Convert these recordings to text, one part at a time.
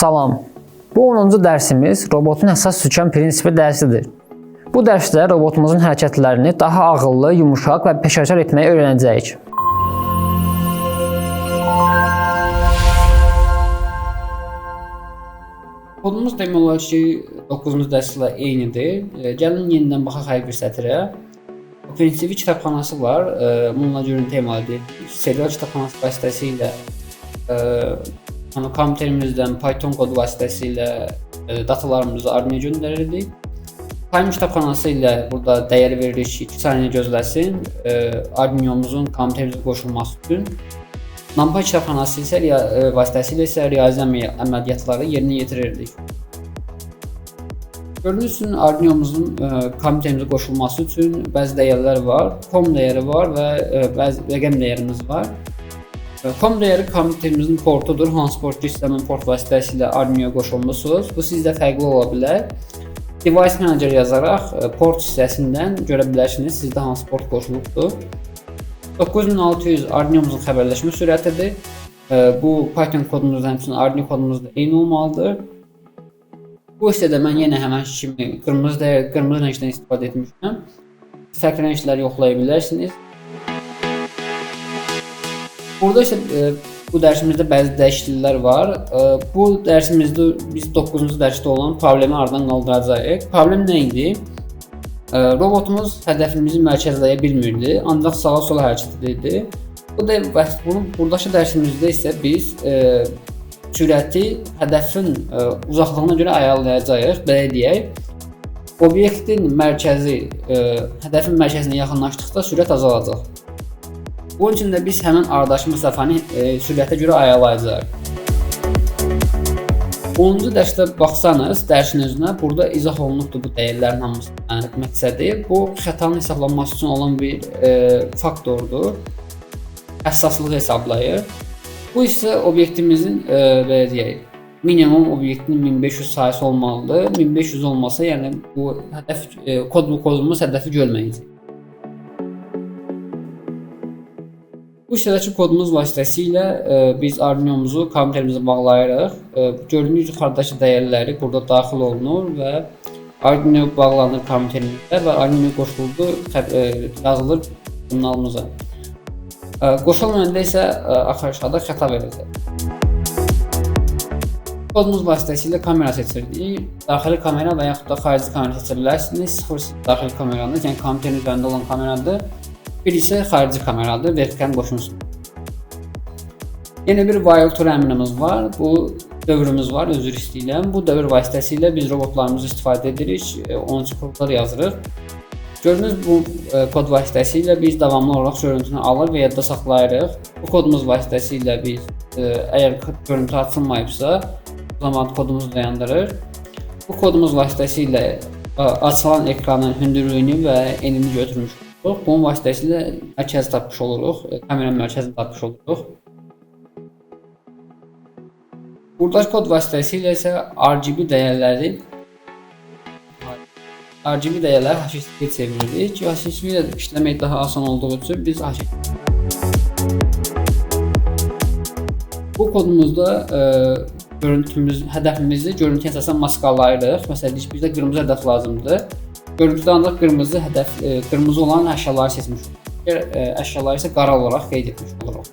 Salam. Bu 10-cu dərsimiz robotun əsas sükan prinsipi dərsidir. Bu dərsdə robotumuzun hərəkətlərini daha ağıllı, yumuşaq və peşəkar etməyi öyrənəcəyik. Kodumuz demək olar ki, 9-cu dərslə eynidir. Gəlin yenidən baxaq hər bir sətrə. Prinsipi kitabxanası var. Bununla görüntü emal edirik. Serial kitabxanası vasitəsilə kompüterimizdən Python kodu vasitəsilə datalarımızı Arduino'ya göndərirdik. Time kitabxanası ilə burada dəyər veririk ki, 2 saniyə gözləsin Arduino'muzun kompüterimizə qoşulması üçün. NumPy kitabxanası isə vasitəsilə isə riyazi əməliyyatları yerinə yetirirdik. Gördüyünüz üçün Arduino'muzun kompüterimizə qoşulması üçün bəzi dəyərlər var. Com dəyəri var və bəzi rəqəm dəyərimiz var. Com dəyəri kompüterimizin portudur. Hansı port istəmən port vasitəsilə Arduino'ya qoşulmusunuz. Bu sizdə fərqli ola bilər. Device Manager yazaraq port hissəsindən görə bilərsiniz sizdə hansı port qoşulubdur. 9600 Arduino'muzun xəbərləşmə sürətidir. Bu Python kodumuzda həmçinin Arduino kodumuzda eyni olmalıdır. Bu hissədə mən yenə həmən kimi qırmızı rəngdən istifadə etmişəm. Fərqli rəngləri yoxlaya bilərsiniz. Burada isə bu dərsimizdə bəzi dəyişikliklər var. Bu dərsimizdə biz 9-cu dərsdə olan problemi aradan qaldıracağıq. Problem nə idi? Robotumuz hədəfimizi mərkəzləyə bilmirdi, ancaq sağa-sola hərəkət edirdi. Buradakı dərsimizdə isə biz sürəti hədəfin uzaqlığına görə ayarlayacağıq. Belə deyək, obyektin mərkəzi hədəfin mərkəzinə yaxınlaşdıqda sürət azalacaq. Bunun üçün də biz həmin aradakı məsafəni sürətə görə ayarlayacağıq. 10-cu dərsdə baxsanız, dərsin özünə burada izah olunubdur bu dəyərlərin hamısı məqsədi. Bu xətanın hesablanması üçün olan bir faktordur. Əsaslığı hesablayır. Bu isə obyektimizin belə deyək, minimum obyektinin 1500 sayısı olmalıdır. 1500 olmasa, yəni bu hədəf kodumuz hədəfi görməyəcək. Bu hissədəki kodumuz vasitəsilə biz Arduino'muzu kompüterimizə bağlayırıq. Gördüyünüz yuxarıdakı dəyərləri burada daxil olunur və Arduino bağlanır kompüterimizə və Arduino qoşuldu yazılır terminalımıza. Qoşulmayanda isə aşağıda xəta verəcək. Kodumuz vasitəsilə kamera seçirdik. Daxili kamera və yaxud da xarici kamera seçə bilərsiniz. 0 daxili kameranız, yəni kompüterin üzərində olan kameradır. Bir isə xarici kameradır, vertikal qoşulsun. Yeni bir while true əmrimiz var. Bu dövrümüz var, özür istəyirəm. Bu dövr vasitəsilə biz robotlarımızı istifadə edirik, onun üçün kodlar yazırıq. Gördüyünüz bu kod vasitəsilə biz davamlı olaraq görüntünü alır və yadda saxlayırıq. Bu kodumuz vasitəsilə biz əgər görüntü açılmayıbsa, o zaman kodumuzu dayandırır. Bu kodumuz vasitəsilə açılan ekranın hündürlüyünü və enini götürmüş. Bunun vasitəsilə mərkəzi tapmış oluruq, kameranın mərkəzini tapmış oluruq. Buradakı kod vasitəsilə isə RGB dəyərləri HSV-yə çeviririk. HSV ilə işləmək daha asan olduğu üçün biz bu kodumuzda hədəfimizi görüntüyə əsasən maskalayırıq. Məsələn, bizdə qırmızı hədəf lazımdır. Görüntüdə ancaq qırmızı olan əşyaları seçmiş oluruq. Əşyaları isə qara olaraq qeyd etmiş oluruq.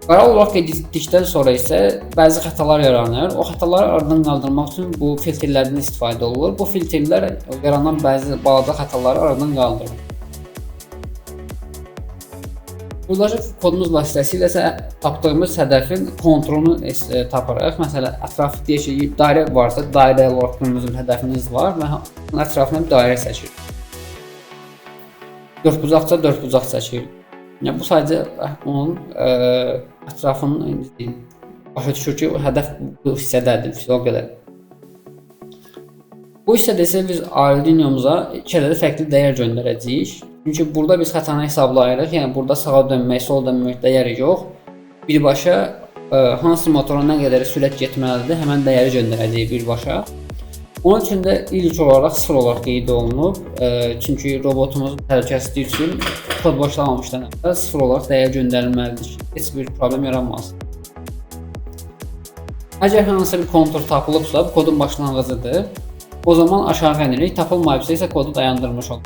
Qara olaraq qeyd etdikdən sonra isə bəzi xətalar yaranır. O xətaları aradan qaldırmaq üçün bu filtrlərdən istifadə olunur. Bu filtrlər yaranan bəzi balaca xətaları aradan qaldırır. Buradakı kodumuz vasitəsilə isə tapdığımız hədəfin kontrolunu tapırıq. Məsələn, ətrafı deyək ki, dairə varsa, dairə olaraq qırmızı hədəfiniz var və ətrafına bir dairə çəkirik. Dördbucaqsa dördbucaq çəkirik. Yəni, bu sadəcə onun ətrafının başa düşür ki, hədəf bu hissədədir, o qədər. Bu hissədə isə biz Arduino'muza 2 ədəd fərqli dəyər göndərəcəyik. Çünki burada biz xətanı hesablayırıq, yəni burada sağa dönmək, sola dönmək dəyəri yox. Birbaşa hansı motora nə qədər sürət getməlidir, həmən dəyəri göndərəcəyik birbaşa. Onun üçün də ilk olaraq 0 olaraq qeyd olunub. Çünki robotumuzun təhlükəsizliyi üçün kod boşlamamışdan əvvəl 0 olaraq dəyər göndərilməlidir ki, heç bir problem yaranmasın. Əgər hansısa bir kontur tapılıbsa, bu kodun başlanğıcıdır. O zaman aşağı enirik, tapılmayıbsa isə kodu dayandırmış olur.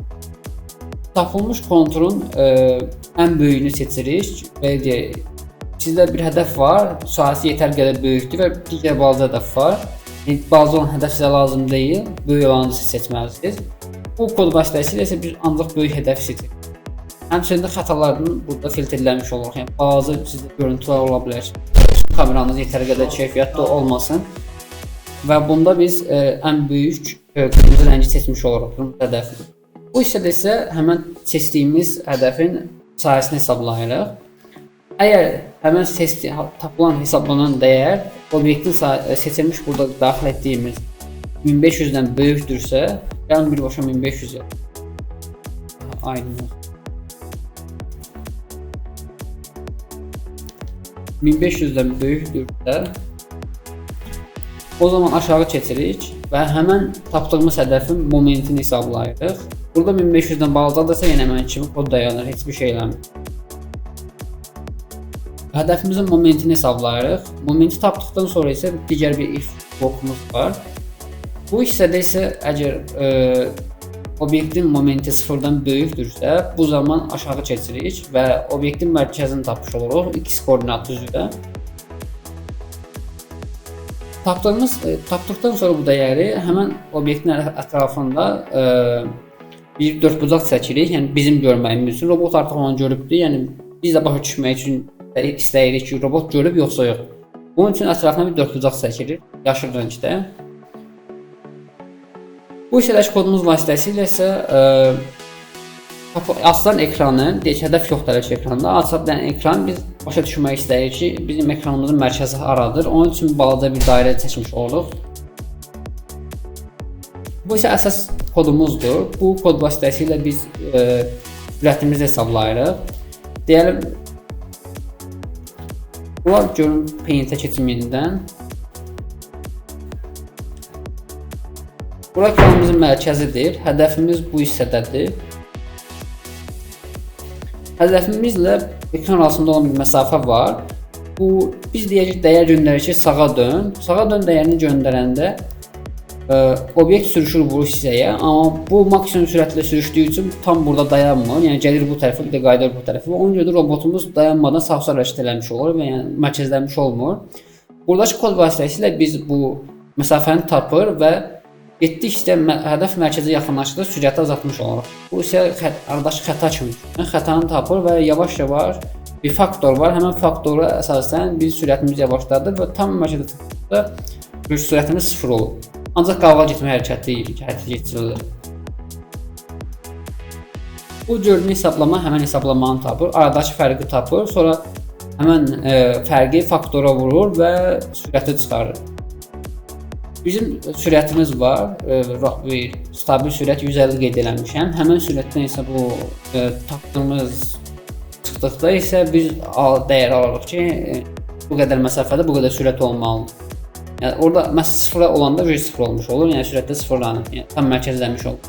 Tapılmış konturun ən böyüyünü seçirik. Belə deyək, sizdə bir hədəf var, sahəsi yetər qədər böyükdür və digər balaca hədəf var. Balaca olan hədəf sizə lazım deyil, böyük olanı siz seçməlisiniz. Bu kod vasitəsilə isə biz ancaq böyük hədəf seçirik. Həmçinin xətalardan burada filtrlənmiş olur. Yəni balaca sizdə görüntülər ola bilər. Kameranız yetər qədər keyfiyyətli olmasın. Və bunda biz ən böyük qırmızı rəngi seçmiş oluruq, qırmızı hədəfi. Bu hissədə isə həmən seçdiyimiz hədəfin sayəsini hesablayırıq. Əgər həmən tapılan hesablanan dəyər obyektin seçilmiş burada daxil etdiyimiz 1500-dən böyükdürsə, gəlin birbaşa 1500 yazaq. Aydın olsun. 1500-dən böyükdürsə, o zaman aşağı keçirik və həmən tapdığımız hədəfin momentini hesablayırıq. Burada 1500-dən balacadırsa yenə həmən kimi kod dayanır, heç bir şey eləmir. Hədəfimizin momentini hesablayırıq. Momenti tapdıqdan sonra isə digər bir if blokumuz var. Bu hissədə isə əgər obyektin momenti sıfırdan böyükdürsə, bu zaman aşağı keçirik və obyektin mərkəzini tapmış oluruq x koordinat üzrə. Tapdıqdan sonra bu dəyəri həmən obyektin ətrafında bir dördbucaq çəkirik. Yəni bizim görməyimiz üçün robot artıq onu görübdür. Yəni biz də başa düşmək üçün istəyirik ki, robot görüb yoxsa yox. Bunun üçün ətrafına bir dördbucaq çəkirik, yaşıl rəngdə. Bu hissədəki kodumuz vasitəsilə isə açılan ekranı, deyək hədəf yoxdur ekranda, açılan ekran biz başa düşmək istəyirik ki, bizim ekranımızın mərkəzi haradır. Onun üçün balaca bir dairə çəkmiş oluruq. Bu isə əsas kodumuzdur. Bu kod vasitəsilə biz sürətimizi hesablayırıq. Deyəlim, bunlar görün Paint-ə keçim yenidən. Bura ekranımızın mərkəzidir. Hədəfimiz bu hissədədir. Hədəfimizlə ekran arasında olan bir məsafə var. Bu biz deyəcək dəyər göndərir ki, sağa dön. Sağa dön dəyərini göndərəndə obyekt sürüşür bu hissəyə, amma bu maksimum sürətlə sürüşdüyü üçün tam burada dayanmır. Yəni gəlir bu tərəfə, bir də qayıdır bu tərəfə. Ona görə də robotumuz dayanmadan sağ-sol hərəkət eləmiş olur və yəni mərkəzlənmiş olmur. Buradakı kod vasitəsilə biz bu məsafəni tapır və getdikcə hədəf mərkəzə yaxınlaşdıqca sürəti azaltmış oluruq. Bu isə aradakı xəta kimi. Xətanı tapır və yavaş-yavaş bir faktor var. Həmin faktora əsasən biz sürətimizi yavaşladır və tam mərkəzə çatdıqda sürətimiz sıfır olur. Ancaq qabağa getmə hərəkəti keçirilir. Bu gördüyünüz hesablama həmən hesablamanı tapır, aradakı fərqi tapır, sonra həmən fərqi faktora vurur və sürəti çıxarır. Bizim sürətimiz var, stabil sürət 150 qeyd eləmişəm. Həmən sürətdən isə bu tapdığımız çıxdıqda isə biz dəyər alırıq ki, bu qədər məsafədə bu qədər sürət olmalıdır. Yəni orada məsəl sıfıra olanda sıfır olmuş olur, yəni sürətdə sıfırlanır, yəni tam mərkəzlənmiş olur.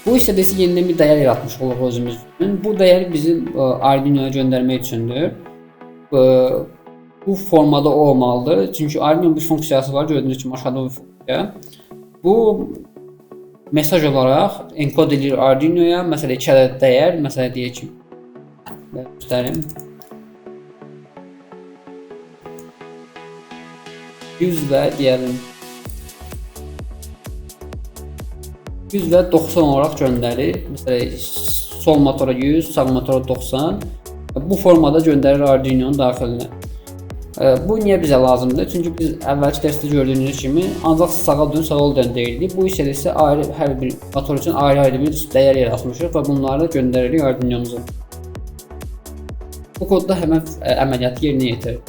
Bu hissədə isə yenidən bir dəyər yaratmış oluruq özümüz üçün. Bu dəyəri bizim Arduino'ya göndərmək üçündür. Bu formada olmalıdır, çünki Arduino bir funksiyası var, gördüyünüz kimi aşağıda bir funksiya. Bu mesaj olaraq enkod edilir Arduino'ya, məsələn 2 ədəd dəyər, məsələn deyək ki, göstərim. 100 və deyəlim 100 və 90 olaraq göndərir. Məsələn, sol motora 100, sağ motora 90. Bu formada göndərir Arduino'nun daxilinə. Bu niyə bizə lazımdır? Çünki biz əvvəlki dərsdə gördüyünüz kimi ancaq sağa dön, sola dön deyildik. Bu hissədə isə hər bir motor üçün ayrı-ayrı bir dəyər yaratmışıq və bunları göndəririk Arduino'muza. Bu kodda həmən əməliyyatı yerinə yetirir.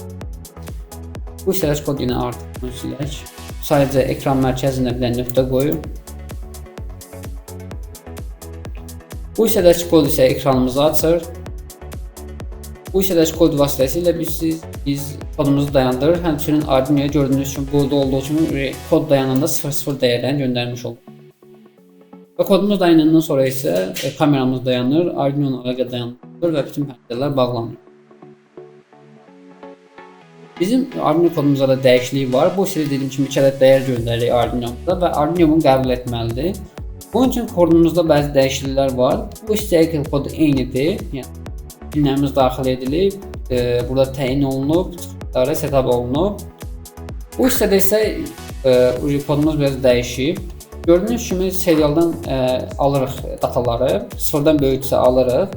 Bu hissədəki kod yenə artıq silək. Sadəcə ekran mərkəzinə bir dənə nöqtə qoyub. Bu hissədəki kod isə ekranımızı açır. Bu hissədəki kod vasitəsilə biz kodumuzu dayandırır. Həmçinin Arduino'ya gördüyünüz kimi burada olduğu kimi kod dayananda 0-0 dəyərlərini göndərmiş olur. Və kodumuz dayanandan sonra isə kameramız dayanır, Arduino əlaqə dayanır və bütün pəncərələr bağlanır. Bizim Arduino kodumuzda da dəyişiklik var. Bu sizə dediyim kimi 2 ədəd dəyər göndərir Arduino'da və Arduino bunu qəbul etməlidir. Bunun üçün kodumuzda bəzi dəyişikliklər var. Bu cycle kodu eynidir. Yəni pinlərimiz daxil edilib, burada təyin olunub, çıxışları setup olunub. Bu hissədə isə kodumuz biraz dəyişib. Gördüyünüz kimi serialdan alırıq dataları, sıfırdan böyüksə alırıq.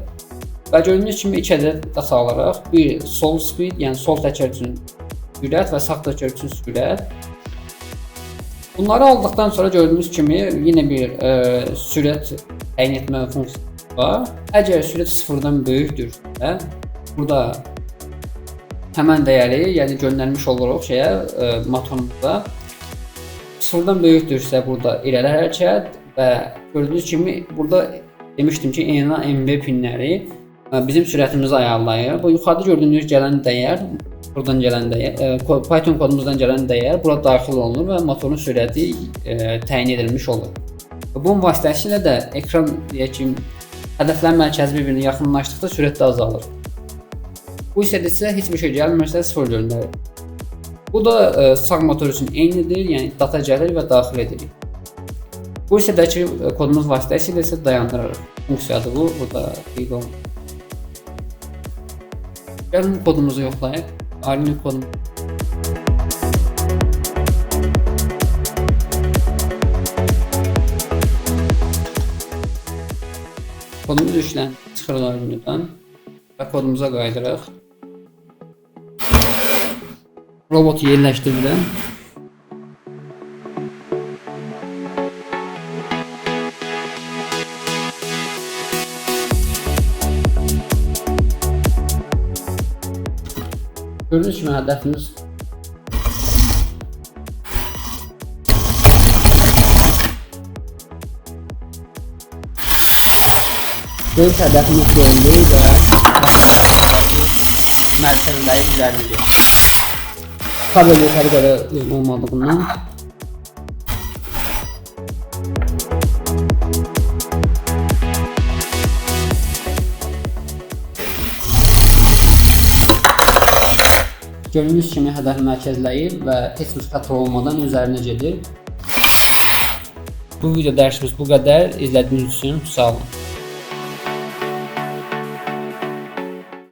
Və gördüyünüz kimi 2 ədəd data alırıq. Bir sol speed, yəni sol təkər üçün sürət və sağ təkər üçün sürət. Bunları aldıqdan sonra gördüyünüz kimi yenə bir sürət təyin etmə funksiyası var. Əgər sürət sıfırdan böyükdürsə, burada həmən dəyəri, yəni göndərmiş oluruq motorumuza. Sıfırdan böyükdürsə burada irəli hərəkət və gördüyünüz kimi burada demişdim ki, ENA MB pinləri bizim sürətimizi ayarlayır. Bu yuxarıda gördüyünüz gələn dəyər, buradan gələn dəyər, Python kodumuzdan gələn dəyər bura daxil olunur və motorun sürəti təyin edilmiş olur. Bunun vasitəsilə də ekran deyək ki, hədəflərin mərkəzi bir-birinə yaxınlaşdıqda sürət də azalır. Bu hissədə isə heç bir şey gəlmirsə 0 göndərir. Bu da sağ motor üçün eynidir, yəni data gəlir və daxil edilir. Bu hissədəki kodumuz vasitəsilə isə dayandırırıq. Funksiyadır bu, burada qeyd olunur. Gəlin kodumuzu yoxlayaq. Arduino kodumuz. Kodumuz işlən çıxırıq Arduino'dan və kodumuza qaydırıq. Robotu yerləşdirirəm. Gördüyünüz kimi hədəfimiz göründü və mərkəzləri üzərindir. Kabel yuxarı görə olmadığından gördüyünüz kimi hədəf mərkəzləyir və heç bir xəta olmadan üzərinə gedir. Bu video dərsimiz bu qədər. İzlədiyiniz üçün sağ olun.